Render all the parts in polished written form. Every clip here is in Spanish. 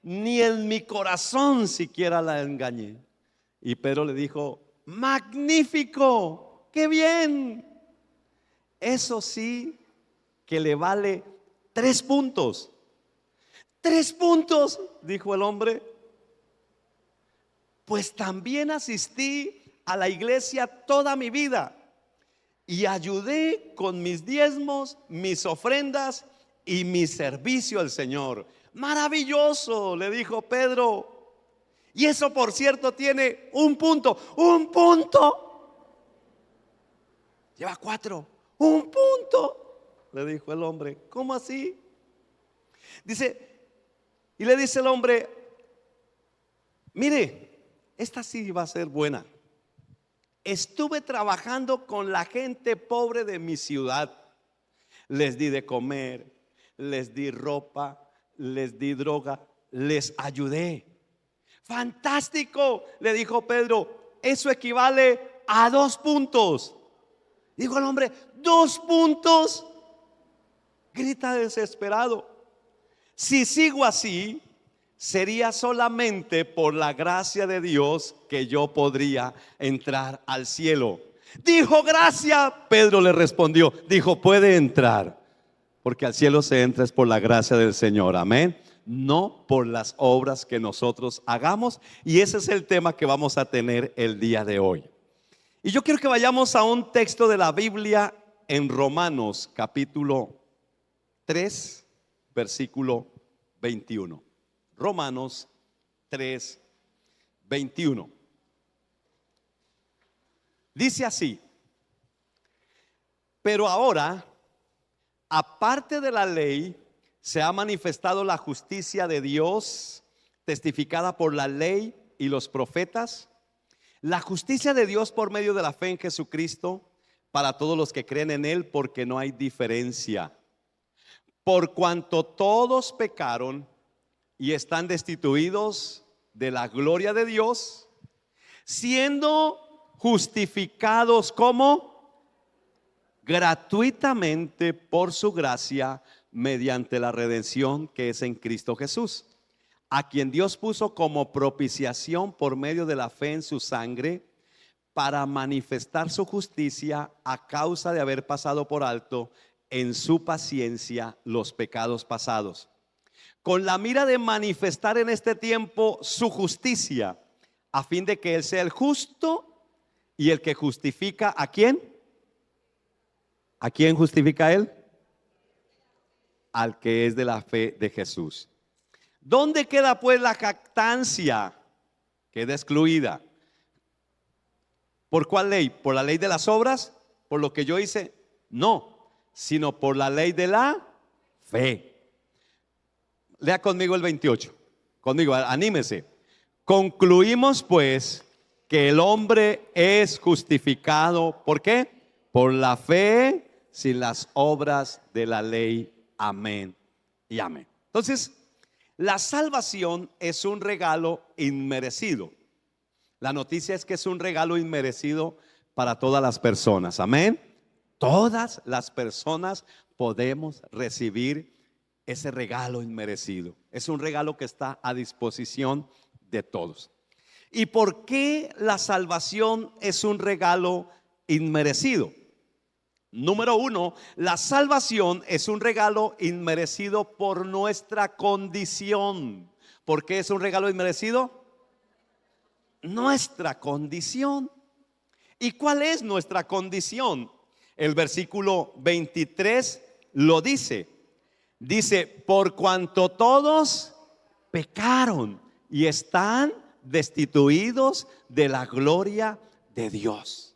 ni en mi corazón siquiera la engañé. Y Pedro le dijo: magnífico, qué bien. Eso sí que le vale 3 puntos. 3 puntos, dijo el hombre. Pues también asistí a la iglesia toda mi vida y ayudé con mis diezmos, mis ofrendas y mi servicio al Señor. Maravilloso, le dijo Pedro. Y eso, por cierto, tiene 1 punto. 1 punto. Lleva 4. 1 punto, le dijo el hombre. ¿Cómo así? Dice, y le dice el hombre: mire, esta sí va a ser buena. Estuve trabajando con la gente pobre de mi ciudad. Les di de comer, les di ropa, les di droga, les ayudé. Fantástico, le dijo Pedro. Eso equivale a 2 puntos. Dijo el hombre: 2 puntos. Grita desesperado: si sigo así, sería solamente por la gracia de Dios que yo podría entrar al cielo. Dijo: gracias. Pedro le respondió, dijo: puede entrar, porque al cielo se entra es por la gracia del Señor, amén, no por las obras que nosotros hagamos. Y ese es el tema que vamos a tener el día de hoy. Y yo quiero que vayamos a un texto de la Biblia en Romanos capítulo 3, versículo 21. Romanos 3, 21. Dice así: pero ahora, aparte de la ley, se ha manifestado la justicia de Dios, testificada por la ley y los profetas, la justicia de Dios por medio de la fe en Jesucristo, para todos los que creen en Él, porque no hay diferencia. Por cuanto todos pecaron y están destituidos de la gloria de Dios, siendo justificados como gratuitamente por su gracia, mediante la redención que es en Cristo Jesús, a quien Dios puso como propiciación por medio de la fe en su sangre, para manifestar su justicia a causa de haber pasado por alto en su paciencia los pecados pasados, con la mira de manifestar en este tiempo su justicia, a fin de que Él sea el justo y el que justifica ¿a quién? ¿A quién justifica Él? Al que es de la fe de Jesús. ¿Dónde queda pues la jactancia? Queda excluida. ¿Por cuál ley? ¿Por la ley de las obras? ¿Por lo que yo hice? No, sino por la ley de la fe. Lea conmigo el 28. Conmigo, anímese. Concluimos pues que el hombre es justificado. ¿Por qué? Por la fe, sin las obras de la ley. Amén y amén. Entonces, la salvación es un regalo inmerecido. La noticia es que es un regalo inmerecido para todas las personas. Amén. Todas las personas podemos recibir ese regalo inmerecido. Es un regalo que está a disposición de todos. ¿Y por qué la salvación es un regalo inmerecido? Número 1, la salvación es un regalo inmerecido por nuestra condición. ¿Por qué es un regalo inmerecido? Nuestra condición. ¿Y cuál es nuestra condición? El versículo 23 lo dice. Dice: por cuanto todos pecaron y están destituidos de la gloria de Dios.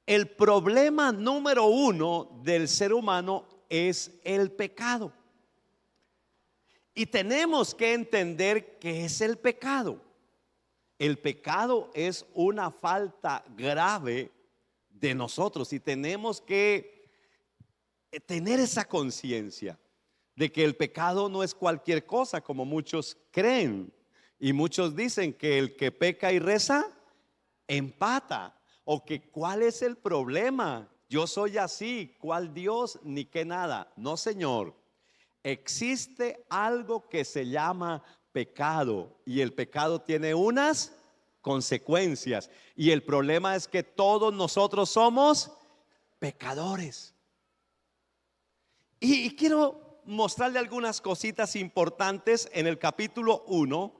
El problema número 1 del ser humano es el pecado. Y tenemos que entender qué es el pecado. El pecado es una falta grave de nosotros y tenemos que tener esa conciencia de que el pecado no es cualquier cosa como muchos creen. Y muchos dicen que el que peca y reza empata. O que cuál es el problema, yo soy así, cuál Dios ni qué nada. No, señor, existe algo que se llama pecado y el pecado tiene unas consecuencias. Y el problema es que todos nosotros somos pecadores. Y quiero mostrarle algunas cositas importantes en el capítulo 1,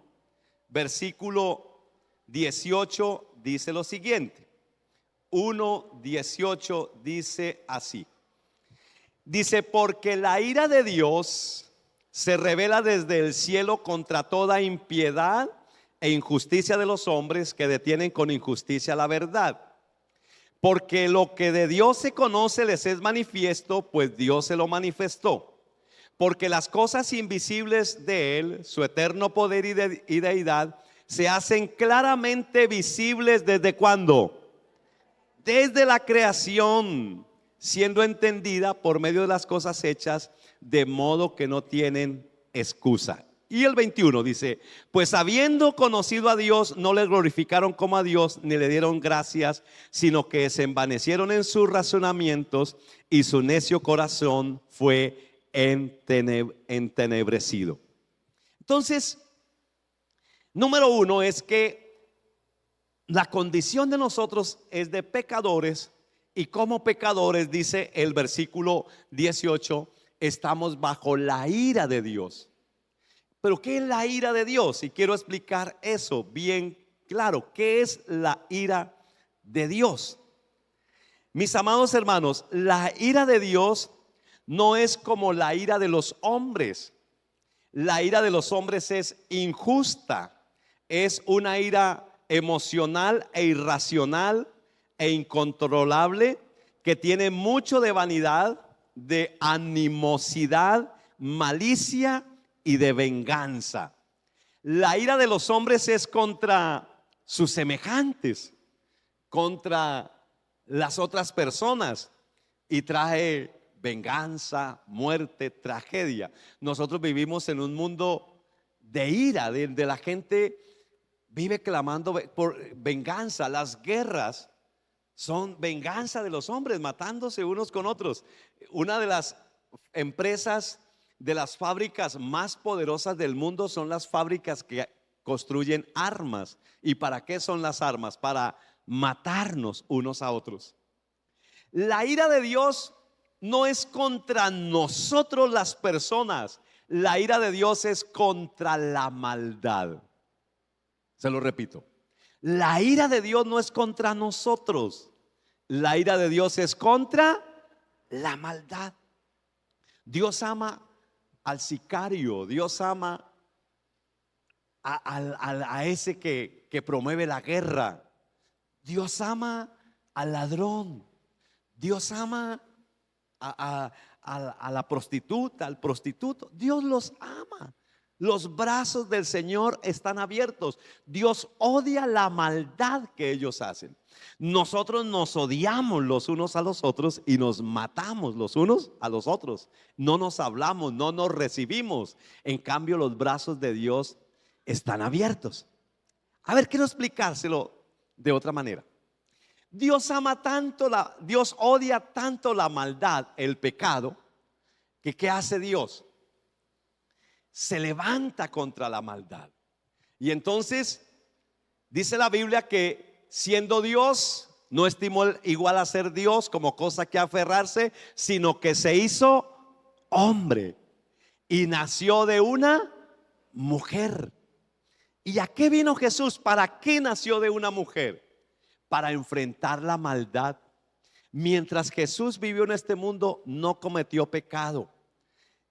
versículo 18, dice lo siguiente. 1:18 dice así. Dice, porque la ira de Dios se revela desde el cielo contra toda impiedad e injusticia de los hombres que detienen con injusticia la verdad. Porque lo que de Dios se conoce les es manifiesto, pues Dios se lo manifestó. Porque las cosas invisibles de Él, su eterno poder y deidad, se hacen claramente visibles ¿desde cuándo? Desde la creación, siendo entendida por medio de las cosas hechas, de modo que no tienen excusa. Y el 21 dice, pues habiendo conocido a Dios, no le glorificaron como a Dios, ni le dieron gracias, sino que se envanecieron en sus razonamientos, y su necio corazón fue entenebrecido. Entonces, número uno es que la condición de nosotros es de pecadores, y como pecadores, dice el versículo 18, estamos bajo la ira de Dios. Pero ¿qué es la ira de Dios? Y quiero explicar eso bien claro. ¿Qué es la ira de Dios? Mis amados hermanos, la ira de Dios no es como la ira de los hombres. La ira de los hombres es injusta. Es una ira emocional e irracional e incontrolable, que tiene mucho de vanidad, de animosidad, malicia y de venganza. La ira de los hombres es contra sus semejantes, contra las otras personas, y trae venganza, muerte, tragedia. Nosotros vivimos en un mundo de ira, de la gente vive clamando por venganza. Las guerras son venganza de los hombres, matándose unos con otros. Una de las empresas, de las fábricas más poderosas del mundo, son las fábricas que construyen armas. ¿Y para qué son las armas? Para matarnos unos a otros. La ira de Dios no es contra nosotros las personas. La ira de Dios es contra la maldad. Se lo repito. La ira de Dios no es contra nosotros. La ira de Dios es contra la maldad. Dios ama al sicario. Dios ama a ese que promueve la guerra. Dios ama al ladrón. Dios ama a la prostituta, al prostituto. Dios los ama. Los brazos del Señor están abiertos. Dios odia la maldad que ellos hacen. Nosotros nos odiamos los unos a los otros y nos matamos los unos a los otros. No nos hablamos, no nos recibimos. En cambio, los brazos de Dios están abiertos. A ver, quiero explicárselo de otra manera. Dios ama tanto, Dios odia tanto la maldad, el pecado, que ¿qué hace Dios? Se levanta contra la maldad. Y entonces dice la Biblia que siendo Dios, no estimó igual a ser Dios como cosa que aferrarse, sino que se hizo hombre y nació de una mujer. ¿Y a qué vino Jesús? ¿Para qué nació de una mujer? Para enfrentar la maldad. Mientras Jesús vivió en este mundo, no cometió pecado.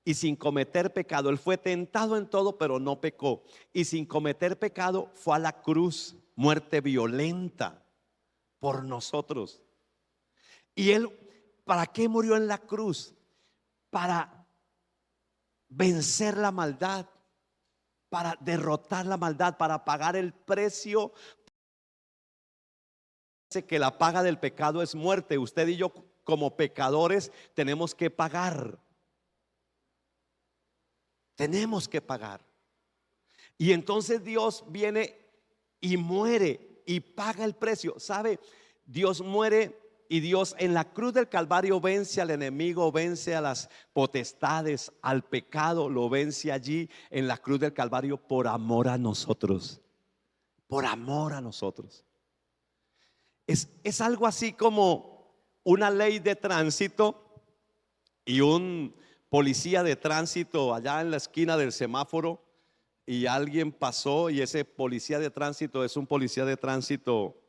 Y sin cometer pecado, Él fue tentado en todo, pero no pecó. Y sin cometer pecado fue a la cruz, muerte violenta por nosotros. Y Él, ¿para qué murió en la cruz? Para vencer la maldad, para derrotar la maldad, para pagar el precio. Que la paga del pecado es muerte. Usted y yo como pecadores tenemos que pagar. Tenemos que pagar. Y entonces Dios viene y muere y paga el precio. ¿Sabe? Dios muere y Dios en la cruz del Calvario vence al enemigo, vence a las potestades, al pecado, lo vence allí en la cruz del Calvario por amor a nosotros, por amor a nosotros. Es algo así como una ley de tránsito y un policía de tránsito allá en la esquina del semáforo, y alguien pasó, y ese policía de tránsito es un policía de tránsito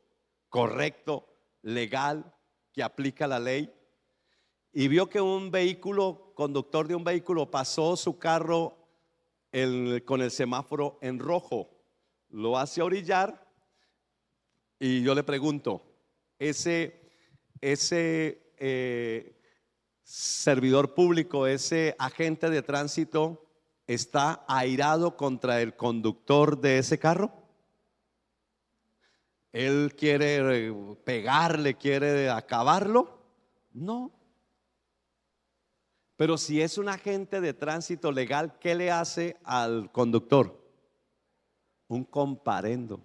correcto, legal, que aplica la ley, y vio que un vehículo, conductor de un vehículo, pasó su carro con el semáforo en rojo, lo hace orillar, y yo le pregunto, ese servidor público, ese agente de tránsito, ¿está airado contra el conductor de ese carro? ¿Él quiere pegarle, quiere acabarlo? No. Pero si es un agente de tránsito legal, ¿qué le hace al conductor? Un comparendo.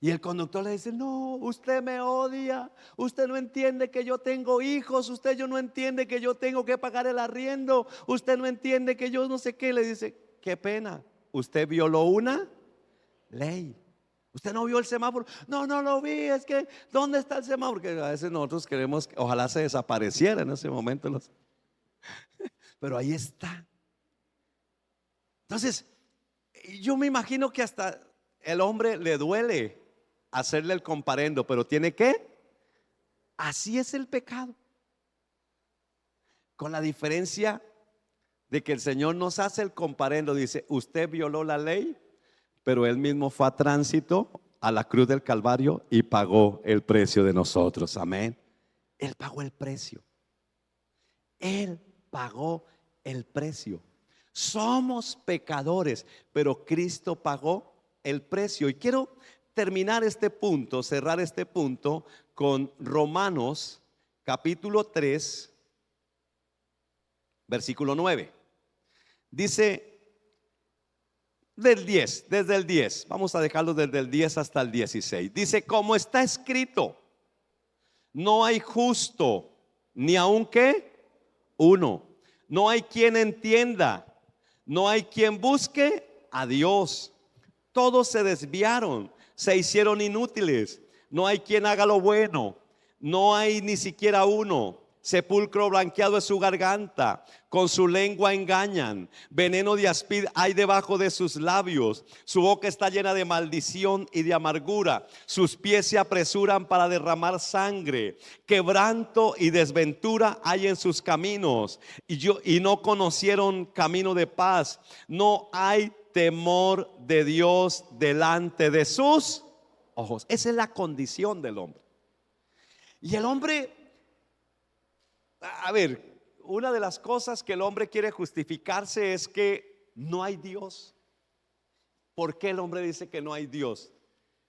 Y el conductor le dice: no, usted me odia, usted no entiende que yo tengo hijos, usted no entiende que yo tengo que pagar el arriendo, usted no entiende que yo no sé qué. Le dice: qué pena, usted violó una ley. Usted no vio el semáforo. No, no lo vi, es que ¿dónde está el semáforo? Porque a veces nosotros queremos que ojalá se desapareciera en ese momento pero ahí está. Entonces yo me imagino que hasta el hombre le duele hacerle el comparendo, pero tiene que. Así es el pecado, con la diferencia de que el Señor nos hace el comparendo. Dice: usted violó la ley, pero Él mismo fue a tránsito a la cruz del Calvario y pagó el precio de nosotros. Amén. Él pagó el precio. Él pagó el precio. Somos pecadores, pero Cristo pagó el precio. Y quiero terminar este punto, cerrar este punto con Romanos capítulo 3, versículo 9. Dice desde el 10, vamos a dejarlo desde el 10 hasta el 16. Dice: como está escrito, no hay justo, ni aun que uno. No hay quien entienda, no hay quien busque a Dios. Todos se desviaron, se hicieron inútiles. No hay quien haga lo bueno, no hay ni siquiera uno. Sepulcro blanqueado es su garganta, con su lengua engañan. Veneno de áspid hay debajo de sus labios. Su boca está llena de maldición y de amargura. Sus pies se apresuran para derramar sangre. Quebranto y desventura hay en sus caminos, y no conocieron camino de paz. No hay temor de Dios delante de sus ojos. Esa es la condición del hombre. Y el hombre, a ver, una de las cosas que el hombre quiere justificarse es que no hay Dios. ¿Por qué el hombre dice que no hay Dios?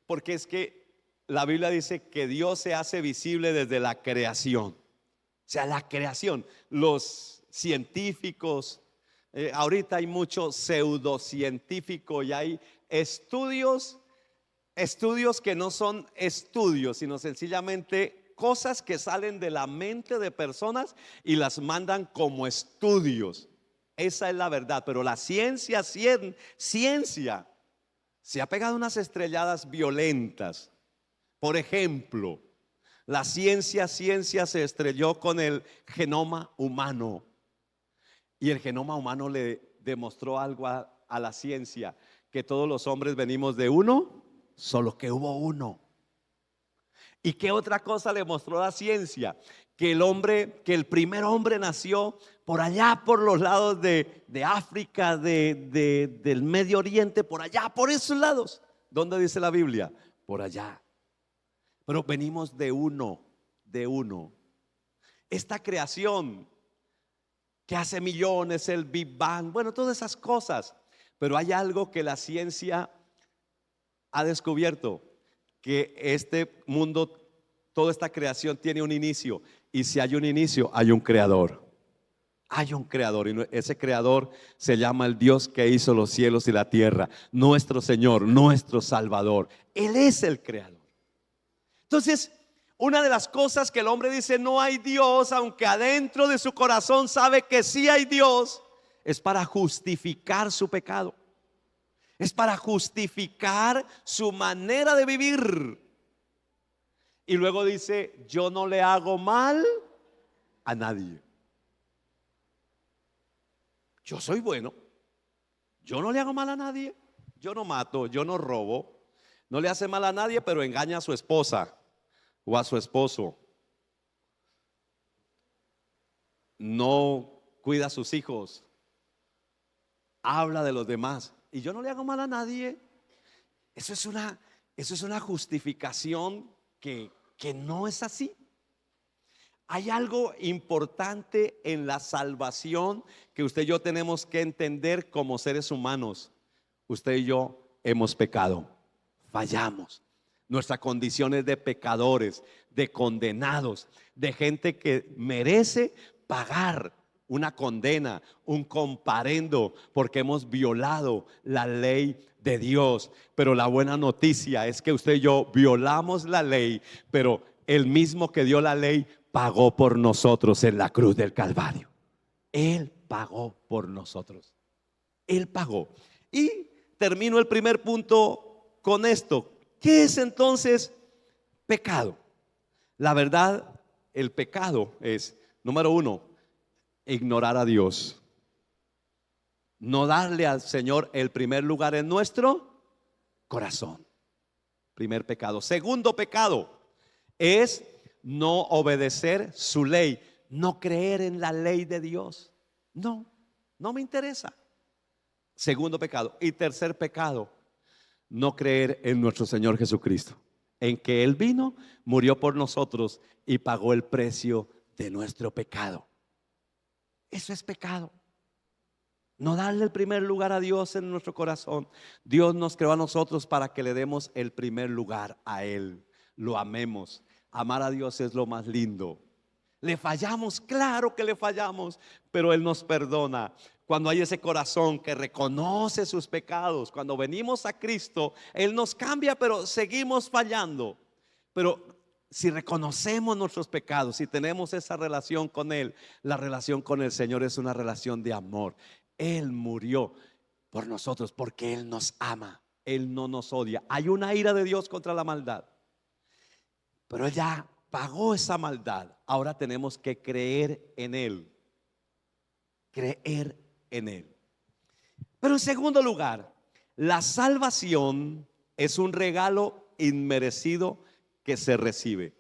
Porque es que la Biblia dice que Dios se hace visible desde la creación. O sea, la creación. Los científicos, ahorita hay mucho pseudocientífico y hay estudios que no son estudios, sino sencillamente cosas que salen de la mente de personas y las mandan como estudios. Esa es la verdad. Pero la ciencia se ha pegado unas estrelladas violentas. Por ejemplo, la ciencia se estrelló con el genoma humano, y el genoma humano le demostró algo a la ciencia: que todos los hombres venimos de uno, solo que hubo uno. ¿Y qué otra cosa le mostró la ciencia? Que el primer hombre nació por allá, por los lados de África, del Medio Oriente, por allá, por esos lados. ¿Dónde dice la Biblia? Por allá. Pero venimos de uno. Esta creación que hace millones, el Big Bang, bueno, todas esas cosas. Pero hay algo que la ciencia ha descubierto: que este mundo, toda esta creación tiene un inicio. Y si hay un inicio, hay un creador. Hay un creador, y ese creador se llama el Dios que hizo los cielos y la tierra, nuestro Señor, nuestro Salvador. Él es el creador. Entonces, Una de las cosas que el hombre dice no hay Dios, aunque adentro de su corazón sabe que sí hay Dios, es para justificar su pecado. Es para justificar su manera de vivir. Y luego dice, yo no le hago mal a nadie. Yo soy bueno. Yo no le hago mal a nadie. Yo no mato, yo no robo. No le hace mal a nadie, pero engaña a su esposa o a su esposo. No cuida a sus hijos. Habla de los demás. Y yo no le hago mal a nadie. Eso es una justificación que no es así. Hay algo importante en la salvación que usted y yo tenemos que entender como seres humanos. Usted y yo hemos pecado, fallamos. Nuestra condición es de pecadores, de condenados, de gente que merece pagar una condena, un comparendo, porque hemos violado la ley de Dios. Pero la buena noticia es que usted y yo violamos la ley, pero el mismo que dio la ley pagó por nosotros en la cruz del Calvario. Él pagó por nosotros. Él pagó. Y termino el primer punto con esto. ¿Qué es entonces pecado? La verdad, el pecado es, número uno, ignorar a Dios. No darle al Señor el primer lugar en nuestro corazón. Primer pecado. Segundo pecado es no obedecer su ley, no creer en la ley de Dios. No me interesa. Segundo pecado. Y tercer pecado, no creer en nuestro Señor Jesucristo, en que Él vino, murió por nosotros y pagó el precio de nuestro pecado. Eso es pecado. No darle el primer lugar a Dios en nuestro corazón. Dios nos creó a nosotros para que le demos el primer lugar a Él. Lo amemos. Amar a Dios es lo más lindo. Le fallamos, claro que le fallamos, pero Él nos perdona. Cuando hay ese corazón que reconoce sus pecados, cuando venimos a Cristo, Él nos cambia, pero seguimos fallando. Pero si reconocemos nuestros pecados, si tenemos esa relación con Él, la relación con el Señor es una relación de amor. Él murió por nosotros porque Él nos ama. Él no nos odia. Hay una ira de Dios contra la maldad, pero Él ya pagó esa maldad. Ahora tenemos que creer en Él. Creer en Él. Pero en segundo lugar, la salvación es un regalo inmerecido que se recibe.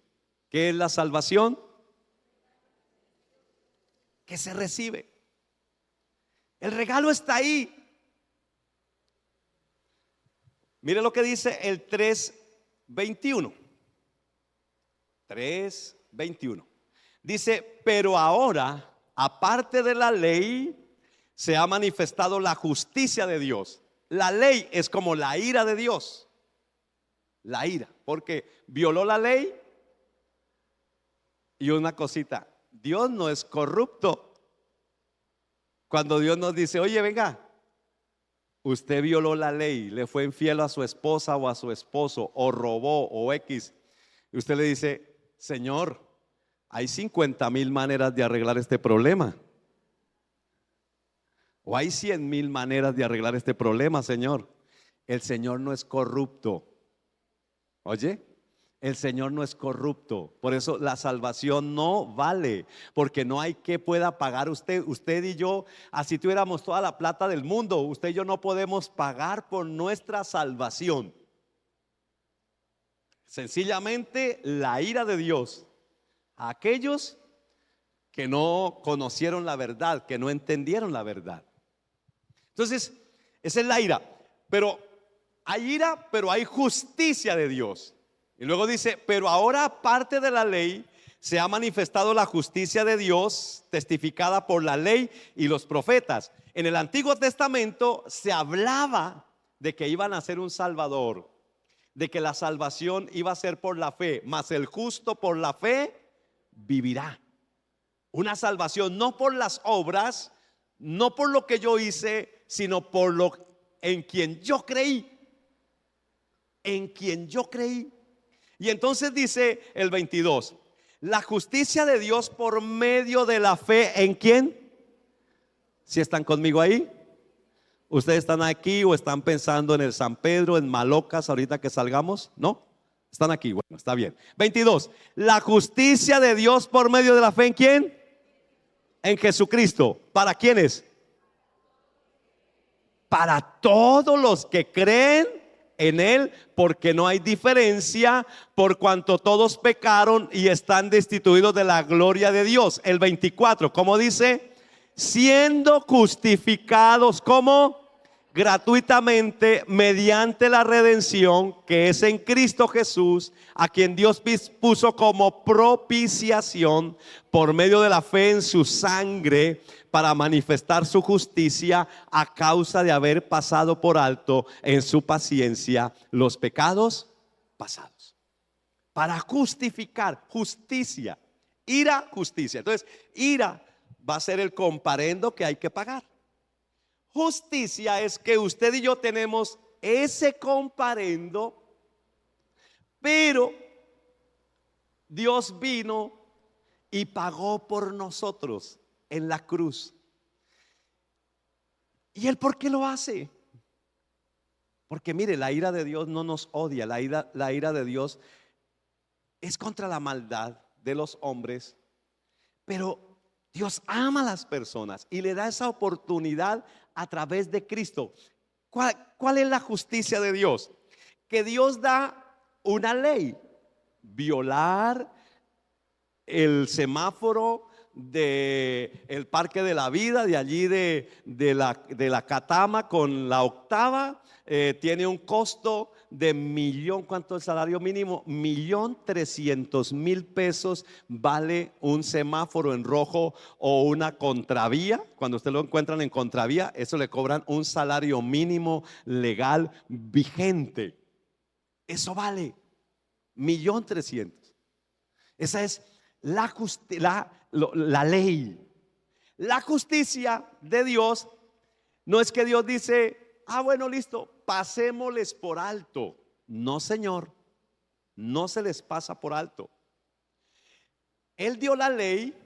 ¿Qué es la salvación? Que se recibe. El regalo está ahí. Mire lo que dice el 3:21. 3:21. Dice, pero ahora, aparte de la ley, se ha manifestado la justicia de Dios. La ley es como la ira de Dios. La ira, porque violó la ley. Y una cosita, Dios no es corrupto. Cuando Dios nos dice, oye, venga, usted violó la ley, le fue infiel a su esposa o a su esposo, o robó o X, y usted le dice, Señor, hay 50,000 maneras de arreglar este problema. O hay 100,000 maneras de arreglar este problema, Señor. El Señor no es corrupto. Oye, el Señor no es corrupto. Por eso la salvación no vale, porque no hay que pueda pagar usted y yo. Así tuviéramos toda la plata del mundo, usted y yo no podemos pagar por nuestra salvación. Sencillamente la ira de Dios a aquellos que no conocieron la verdad, que no entendieron la verdad. Entonces, esa es la ira. Pero hay ira, pero hay justicia de Dios. Y luego dice, pero ahora aparte de la ley, se ha manifestado la justicia de Dios, testificada por la ley y los profetas. En el Antiguo Testamento se hablaba de que iban a ser un Salvador, de que la salvación iba a ser por la fe, mas el justo por la fe vivirá. Una salvación no por las obras, no por lo que yo hice, sino por lo en quien yo creí. En quien yo creí. Y entonces dice el 22, la justicia de Dios por medio de la fe, ¿en quién? ¿Si están conmigo ahí? ¿Ustedes están aquí o están pensando en el San Pedro, en Malocas, ahorita que salgamos? ¿No? Están aquí, bueno, está bien. 22, la justicia de Dios por medio de la fe, ¿en quién? En Jesucristo. ¿Para quiénes? Para todos los que creen en Él, porque no hay diferencia, por cuanto todos pecaron y están destituidos de la gloria de Dios. El 24, ¿cómo dice? Siendo justificados, ¿cómo? Gratuitamente mediante la redención que es en Cristo Jesús, a quien Dios puso como propiciación por medio de la fe en su sangre, para manifestar su justicia a causa de haber pasado por alto en su paciencia los pecados pasados. Para justificar, justicia, ira, justicia. Entonces, ira va a ser el comparendo que hay que pagar. Justicia es que usted y yo tenemos ese comparendo, pero Dios vino y pagó por nosotros en la cruz. ¿Y Él por qué lo hace? Porque mire, la ira de Dios no nos odia. La ira de Dios es contra la maldad de los hombres, pero Dios ama a las personas y le da esa oportunidad a través de Cristo. ¿Cuál es la justicia de Dios? Que Dios da una ley: violar el semáforo de el Parque de la Vida, de allí de la Catama con la octava, tiene un costo de millón. ¿Cuánto es el salario mínimo? 1.300.000 pesos vale un semáforo en rojo o una contravía. Cuando usted lo encuentran en contravía, eso le cobran un salario mínimo legal vigente. Eso vale 1.300.000. Esa es la ley. La justicia de Dios no es que Dios dice: ah, bueno, listo, pasémosles por alto. No, Señor, no se les pasa por alto. Él dio la ley,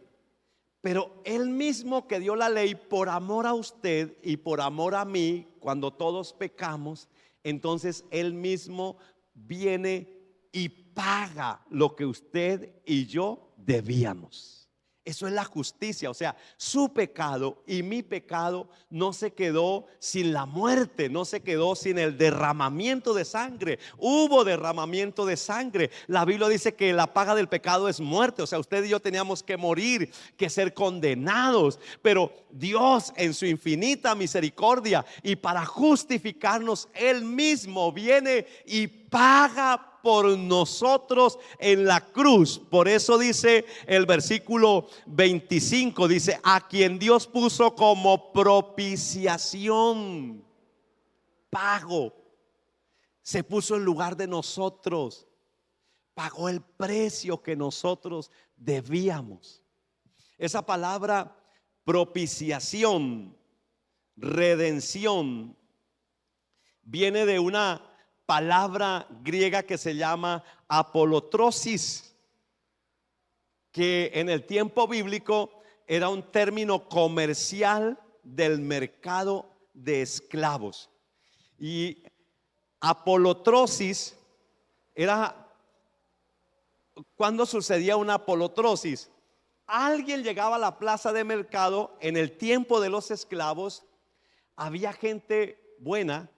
pero Él mismo que dio la ley por amor a usted y por amor a mí, cuando todos pecamos, entonces Él mismo viene y paga lo que usted y yo debíamos. Eso es la justicia. O sea, su pecado y mi pecado no se quedó sin la muerte, no se quedó sin el derramamiento de sangre. Hubo derramamiento de sangre. La Biblia dice que la paga del pecado es muerte. O sea, usted y yo teníamos que morir, que ser condenados. Pero Dios, en su infinita misericordia y para justificarnos, Él mismo viene y paga por nosotros en la cruz. Por eso dice el versículo 25, dice: a quien Dios puso como propiciación. Pago. Se puso en lugar de nosotros. Pagó el precio que nosotros debíamos. Esa palabra propiciación, redención, viene de una palabra griega que se llama apolotrosis, que en el tiempo bíblico era un término comercial del mercado de esclavos. Y apolotrosis era cuando sucedía una apolotrosis. Alguien llegaba a la plaza de mercado en el tiempo de los esclavos. Había gente buena,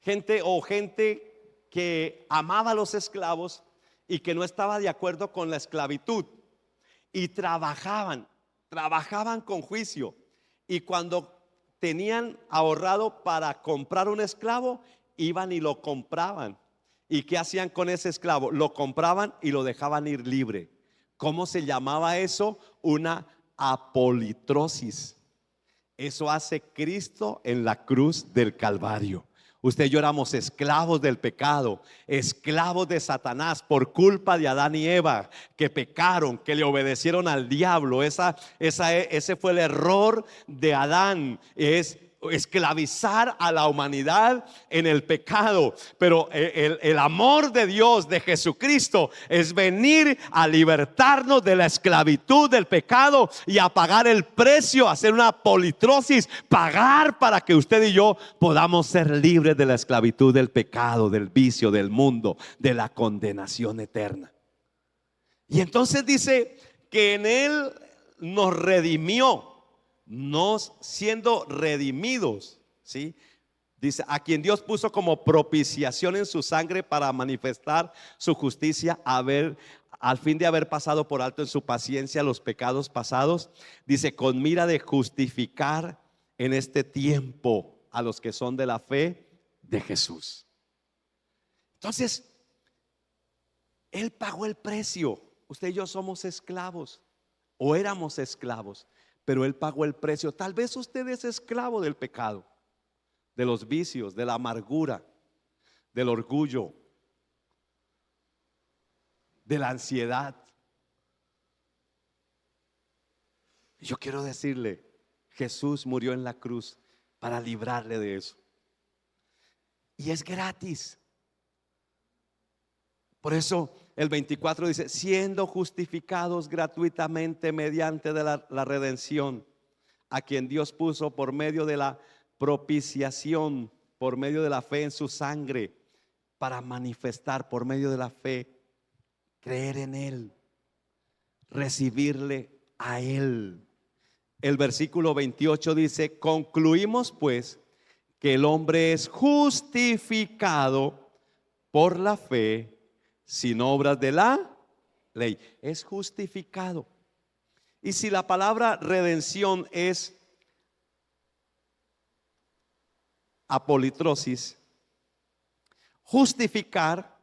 gente que amaba a los esclavos y que no estaba de acuerdo con la esclavitud, y trabajaban con juicio, y cuando tenían ahorrado para comprar un esclavo, iban y lo compraban. ¿Y qué hacían con ese esclavo? Lo compraban y lo dejaban ir libre. ¿Cómo se llamaba eso? Una apolitrosis. Eso hace Cristo en la cruz del Calvario. Usted y yo éramos esclavos del pecado, esclavos de Satanás por culpa de Adán y Eva, que pecaron, que le obedecieron al diablo. Ese fue el error de Adán. Es esclavizar a la humanidad en el pecado, pero el amor de Dios, de Jesucristo, es venir a libertarnos de la esclavitud del pecado y a pagar el precio, hacer una politrosis, pagar para que usted y yo podamos ser libres de la esclavitud del pecado, del vicio, del mundo, de la condenación eterna. Y entonces dice que en Él nos redimió, nos siendo redimidos, ¿sí? Dice, a quien Dios puso como propiciación en su sangre para manifestar su justicia, al fin de haber pasado por alto en su paciencia los pecados pasados. Dice, con mira de justificar en este tiempo a los que son de la fe de Jesús. Entonces, Él pagó el precio. Usted y yo somos esclavos, o éramos esclavos, pero Él pagó el precio. Tal vez usted es esclavo del pecado, de los vicios, de la amargura, del orgullo, de la ansiedad. Yo quiero decirle, Jesús murió en la cruz para librarle de eso. Y es gratis. Por eso el 24 dice, siendo justificados gratuitamente mediante de la redención, a quien Dios puso por medio de la propiciación, por medio de la fe en su sangre, para manifestar por medio de la fe, creer en Él, recibirle a Él. El versículo 28 dice, concluimos pues que el hombre es justificado por la fe sin obras de la ley. Es justificado. Y si la palabra redención es apolitrosis, justificar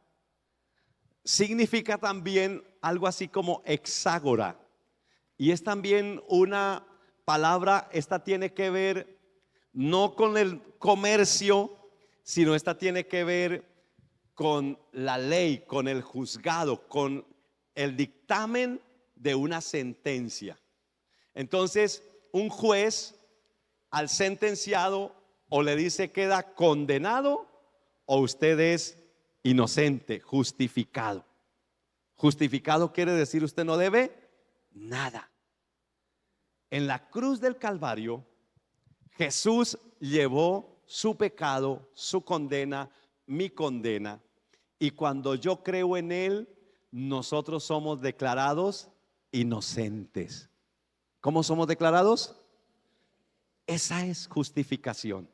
significa también algo así como hexágora. Y es también una palabra, esta tiene que ver no con el comercio, sino esta tiene que ver con la ley, con el juzgado, con el dictamen de una sentencia. Entonces, un juez al sentenciado o le dice queda condenado o usted es inocente, justificado. Justificado quiere decir usted no debe nada. En la cruz del Calvario, Jesús llevó su pecado, su condena, mi condena. Y cuando yo creo en Él, nosotros somos declarados inocentes. ¿Cómo somos declarados? Esa es justificación.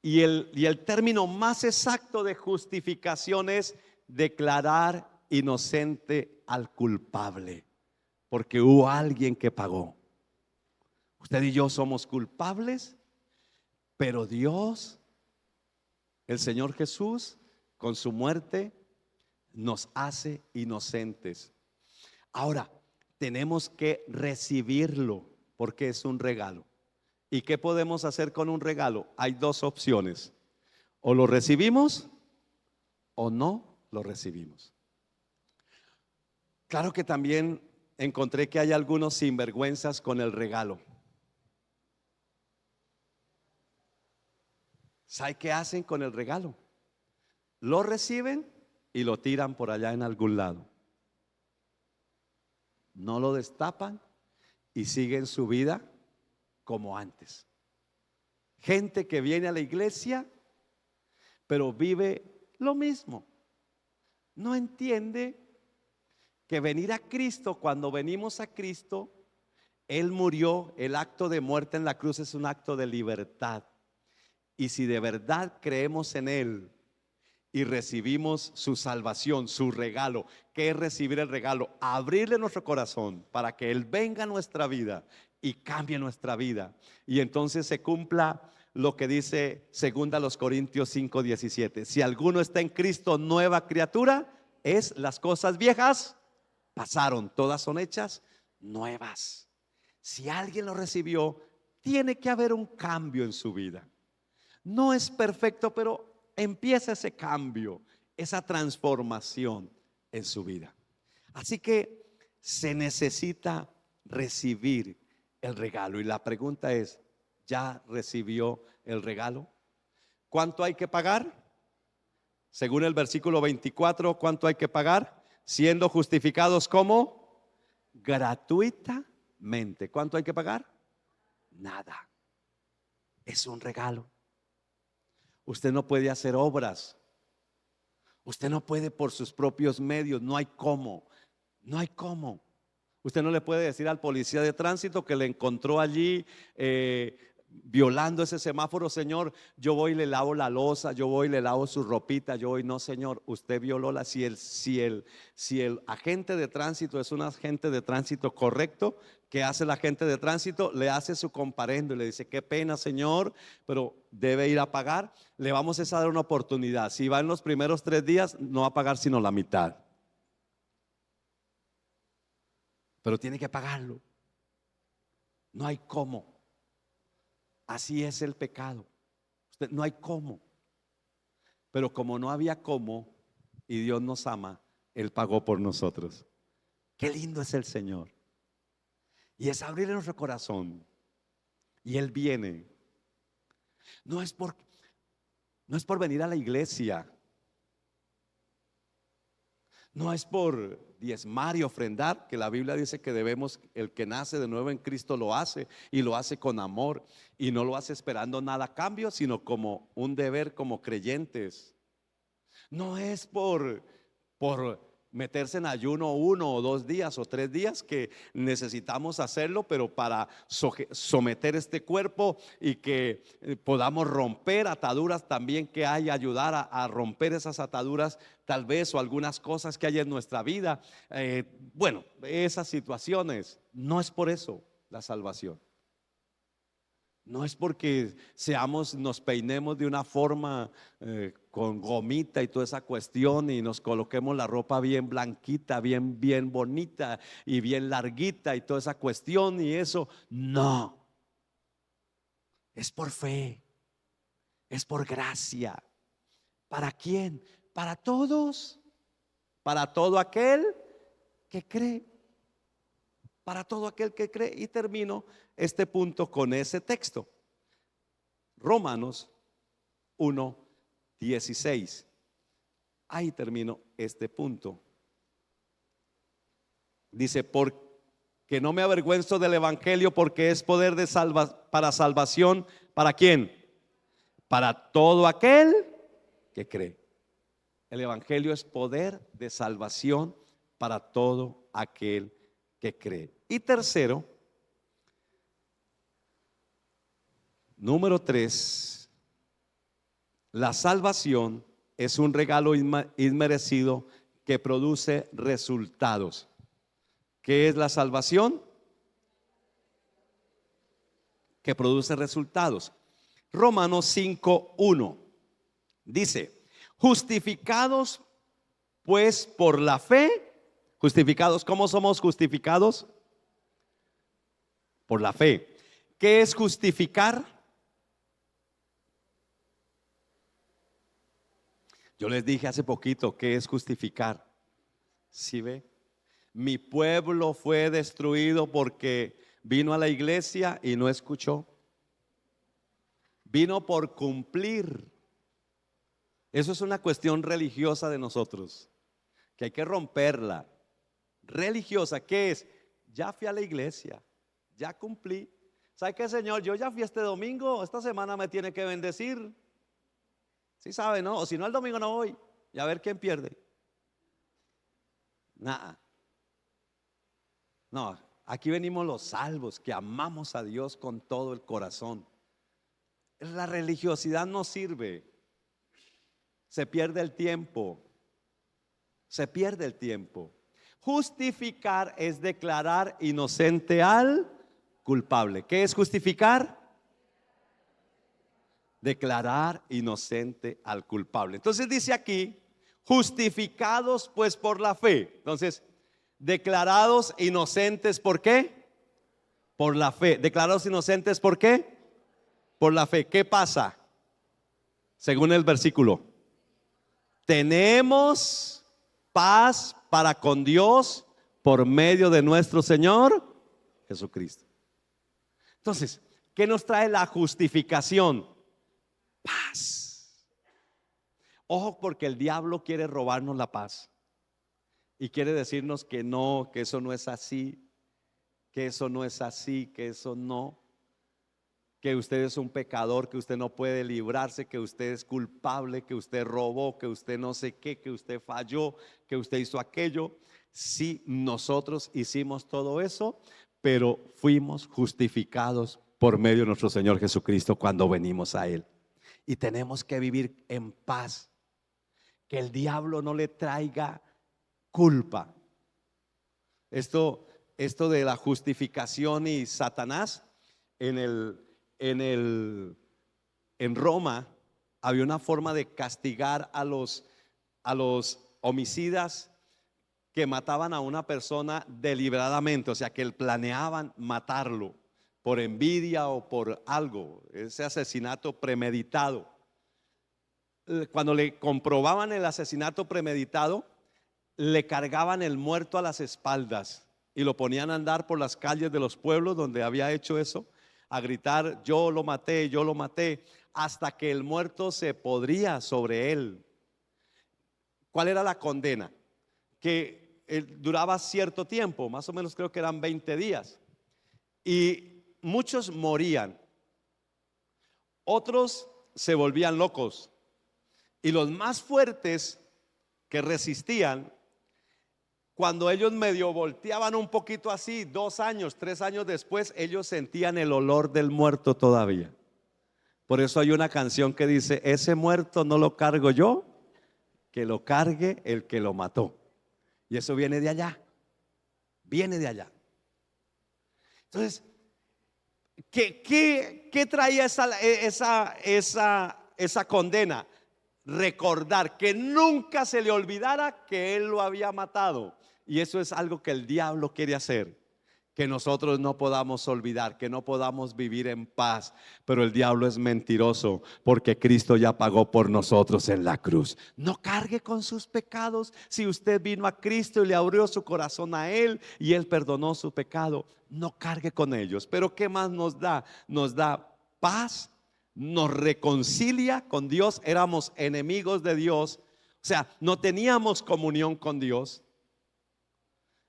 Y el término más exacto de justificación es declarar inocente al culpable, porque hubo alguien que pagó. Usted y yo somos culpables, pero Dios, el Señor Jesús, con su muerte nos hace inocentes. Ahora, tenemos que recibirlo porque es un regalo. ¿Y qué podemos hacer con un regalo? Hay dos opciones: o lo recibimos o no lo recibimos. Claro que también encontré que hay algunos sinvergüenzas con el regalo. ¿Sabe qué hacen con el regalo? Lo reciben y lo tiran por allá en algún lado. No lo destapan y siguen su vida como antes. Gente que viene a la iglesia, pero vive lo mismo. No entiende que venir a Cristo, cuando venimos a Cristo, Él murió. El acto de muerte en la cruz es un acto de libertad. Y si de verdad creemos en Él y recibimos su salvación, su regalo, ¿qué es recibir el regalo? Abrirle nuestro corazón para que Él venga a nuestra vida y cambie nuestra vida. Y entonces se cumpla lo que dice 2 Corintios 5:17. Si alguno está en Cristo, nueva criatura es. Las cosas viejas pasaron, todas son hechas nuevas. Si alguien lo recibió, tiene que haber un cambio en su vida. No es perfecto, pero empieza ese cambio, esa transformación en su vida. Así que se necesita recibir el regalo. Y la pregunta es, ya recibió el regalo. ¿Cuánto hay que pagar? Según el versículo 24, ¿cuánto hay que pagar? Siendo justificados como gratuitamente. ¿Cuánto hay que pagar? Nada. Es un regalo. Usted no puede hacer obras. Usted no puede por sus propios medios. No hay cómo. No hay cómo. Usted no le puede decir al policía de tránsito que le encontró allí violando ese semáforo: Señor, yo voy y le lavo la loza, yo voy y le lavo su ropita, yo voy. No, señor, usted violó la. Si el agente de tránsito es un agente de tránsito correcto, ¿qué hace el agente de tránsito? Le hace su comparendo y le dice: qué pena, señor, pero debe ir a pagar. Le vamos a dar una oportunidad. Si va en los primeros 3 días, no va a pagar sino la mitad, pero tiene que pagarlo. No hay cómo. Así es el pecado. No hay cómo. Pero como no había cómo y Dios nos ama, Él pagó por nosotros. Qué lindo es el Señor. Y es abrirle nuestro corazón. Y Él viene. No es por venir a la iglesia. No es por diezmar y ofrendar, que la Biblia dice que debemos. El que nace de nuevo en Cristo lo hace, y lo hace con amor, y no lo hace esperando nada a cambio, sino como un deber, como creyentes. No es por meterse en ayuno 1 o 2 días o 3 días, que necesitamos hacerlo, pero para someter este cuerpo y que podamos romper ataduras también que hay, ayudar a romper esas ataduras tal vez, o algunas cosas que hay en nuestra vida. Bueno, esas situaciones. No es por eso la salvación. No es porque nos peinemos de una forma con gomita y toda esa cuestión, y nos coloquemos la ropa bien blanquita, bien bonita y bien larguita y toda esa cuestión y eso. No. Es por fe. Es por gracia. ¿Para quién? Para todos. Para todo aquel que cree. Para todo aquel que cree. Y termino este punto con ese texto. Romanos 1:16. Ahí termino este punto. Dice: porque no me avergüenzo del evangelio, porque es poder para salvación. ¿Para quién? Para todo aquel que cree. El evangelio es poder de salvación para todo aquel que cree. Y tercero, número 3, la salvación es un regalo inmerecido que produce resultados. ¿Qué es la salvación? Que produce resultados. Romanos 5:1 dice: justificados pues por la fe. Justificados, ¿cómo somos justificados? Por la fe. ¿Qué es justificar? Yo les dije hace poquito qué es justificar. ¿Sí ve? Mi pueblo fue destruido porque vino a la iglesia y no escuchó. Vino por cumplir. Eso es una cuestión religiosa de nosotros, que hay que romperla. Religiosa, ¿qué es? Ya fui a la iglesia, ya cumplí. ¿Sabe qué, Señor? Yo ya fui este domingo, esta semana me tiene que bendecir. Sí sabe, ¿no? O si no, el domingo no voy. Y a ver quién pierde. Nada. No, aquí venimos los salvos, que amamos a Dios con todo el corazón. La religiosidad no sirve. Se pierde el tiempo. Se pierde el tiempo. Justificar es declarar inocente al culpable. ¿Qué es justificar? Declarar inocente al culpable. Entonces dice aquí: justificados pues por la fe. Entonces, declarados inocentes, ¿por qué? Por la fe. Declarados inocentes, ¿por qué? Por la fe. ¿Qué pasa? Según el versículo, tenemos paz para con Dios por medio de nuestro Señor Jesucristo. Entonces, ¿Qué nos trae la justificación? Paz. Ojo, porque el diablo quiere robarnos la paz y quiere decirnos que no, que eso no es así, que eso no es así, que eso no, que usted es un pecador, que usted no puede librarse, que usted es culpable, que usted robó, que usted no sé qué, que usted falló, que usted hizo aquello. Sí, nosotros hicimos todo eso, pero fuimos justificados por medio de nuestro Señor Jesucristo cuando venimos a Él. Y tenemos que vivir en paz, que el diablo no le traiga culpa. Esto de la justificación y Satanás, en el, en Roma había una forma de castigar a los homicidas que mataban a una persona deliberadamente, o sea, que planeaban matarlo por envidia o por algo, ese asesinato premeditado. Cuando le comprobaban el asesinato premeditado, le cargaban el muerto a las espaldas y lo ponían a andar por las calles de los pueblos donde había hecho eso, a gritar: yo lo maté, hasta que el muerto se podría sobre él. ¿Cuál era la condena? Que duraba cierto tiempo, más o menos creo que eran 20 días, y muchos morían, otros se volvían locos, y los más fuertes que resistían, cuando ellos medio volteaban un poquito así, 2 años, 3 años después, ellos sentían el olor del muerto todavía. Por eso hay una canción que dice: ese muerto no lo cargo yo, que lo cargue el que lo mató. Y eso viene de allá, viene de allá. Entonces, ¿qué traía esa condena? Recordar que nunca se le olvidara que él lo había matado. Y eso es algo que el diablo quiere hacer, que nosotros no podamos olvidar, que no podamos vivir en paz. Pero el diablo es mentiroso, porque Cristo ya pagó por nosotros en la cruz. No cargue con sus pecados. Si usted vino a Cristo y le abrió su corazón a Él y Él perdonó su pecado, no cargue con ellos. Pero ¿qué más nos da? Nos da paz, nos reconcilia con Dios. Éramos enemigos de Dios, o sea, no teníamos comunión con Dios.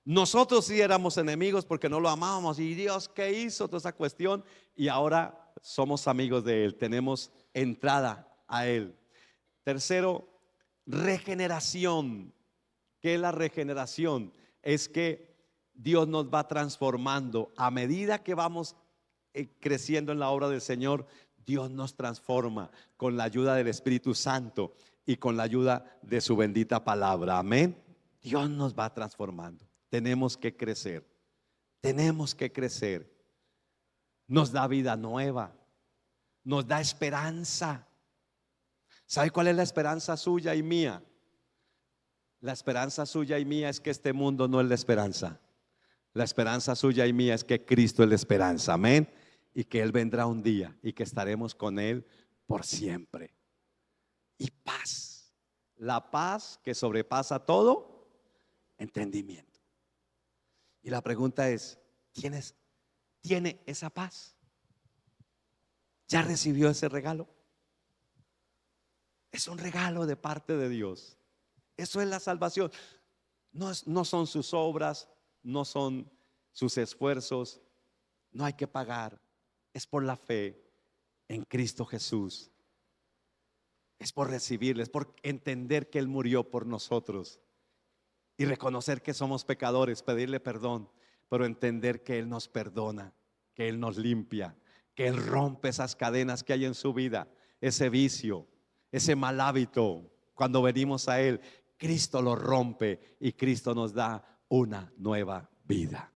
Nosotros sí éramos enemigos porque no lo amábamos. Y Dios, ¿qué hizo? Toda esa cuestión. Y ahora somos amigos de Él, tenemos entrada a Él. Tercero, regeneración. ¿Qué es la regeneración? Es que Dios nos va transformando. A medida que vamos creciendo en la obra del Señor, Dios nos transforma con la ayuda del Espíritu Santo y con la ayuda de su bendita palabra. Amén. Dios nos va transformando. Tenemos que crecer. Tenemos que crecer. Nos da vida nueva. Nos da esperanza. ¿Sabe cuál es la esperanza suya y mía? La esperanza suya y mía es que este mundo no es la esperanza. La esperanza suya y mía es que Cristo es la esperanza. Amén. Y que Él vendrá un día y que estaremos con Él por siempre. Y paz. La paz que sobrepasa todo entendimiento. Y la pregunta es: ¿tiene esa paz? ¿Ya recibió ese regalo? Es un regalo de parte de Dios. Eso es la salvación. No son sus obras, no son sus esfuerzos, no hay que pagar. Es por la fe en Cristo Jesús. Es por recibirle, es por entender que Él murió por nosotros y reconocer que somos pecadores, pedirle perdón, pero entender que Él nos perdona, que Él nos limpia, que Él rompe esas cadenas que hay en su vida, ese vicio, ese mal hábito. Cuando venimos a Él, Cristo lo rompe y Cristo nos da una nueva vida.